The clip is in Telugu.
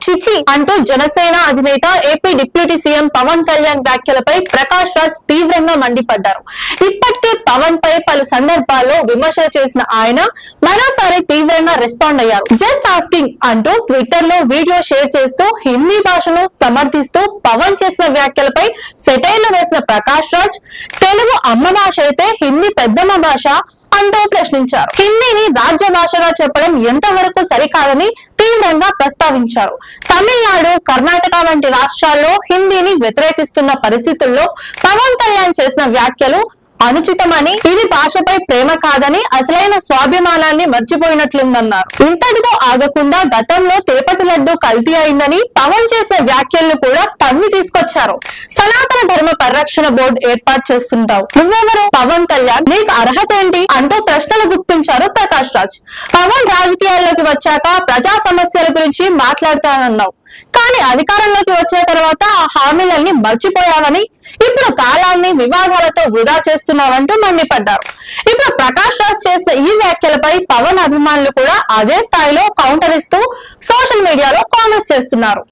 చిచి అంటూ జనసేన అధినేత AP deputy CM Pawan Kalyan వ్యాఖ్యలపై ప్రకాష్ రాజ్ తీవ్రంగా మండిపడ్డారు. ఇప్పటికే పవన్ పై పలు సందర్భాల్లో విమర్శలు చేసిన ఆయన మరోసారి తీవ్రంగా రెస్పాండ్ అయ్యారు. జస్ట్ ఆస్కింగ్ అంటూ ట్విట్టర్ లో వీడియో షేర్ చేస్తూ హిందీ భాషను సమర్థిస్తూ పవన్ చేసిన వ్యాఖ్యలపై సెటైర్లు వేసిన ప్రకాష్ రాజ్, తెలుగు అమ్మ భాష అయితే హిందీ పెద్దమ్మ భాష అంటూ ప్రశ్నించారు. హిందీని రాజ్య భాషగా చెప్పడం ఎంతవరకు సరికాదని తీవ్రంగా ప్రస్తావించారు. తమిళనాడు, కర్ణాటక వంటి రాష్ట్రాల్లో హిందీని వ్యతిరేకిస్తున్న పరిస్థితుల్లో పవన్ కళ్యాణ్ చేసిన వ్యాఖ్యలు అనుచితమని, ఇది భాషపై ప్రేమ కాదని, అసలైన స్వాభిమానాన్ని మర్చిపోయినట్లుందన్నారు. ఇంతటితో ఆగకుండా గతంలో తిరుపతి లడ్డు కల్తీ అయిందని పవన్ చేసిన వ్యాఖ్యలను కూడా తవ్వి తీసుకొచ్చారు. సనాతన ధర్మ పరిరక్షణ బోర్డు ఏర్పాటు చేస్తుంటావు, నువ్వెవరు పవన్ కళ్యాణ్, నీకు అర్హత ఏంటి అంటూ ప్రశ్నలు గుప్పించారు ప్రకాష్ రాజ్. పవన్ రాజకీయాల్లోకి వచ్చాక ప్రజా సమస్యల గురించి మాట్లాడతానన్నావు, కానీ అధికారంలోకి వచ్చిన తర్వాత ఆ హామీలన్నీ మర్చిపోయావని, ఇప్పుడు కాలాన్ని వివాదాలతో వృధా చేస్తున్నావంటూ మండిపడ్డారు. ఇప్పుడు ప్రకాష్ రాజ్ చేసిన ఈ వ్యాఖ్యలపై పవన్ అభిమానులు కూడా అదే స్థాయిలో కౌంటర్ ఇస్తూ సోషల్ మీడియాలో కామెంట్స్ చేస్తున్నారు.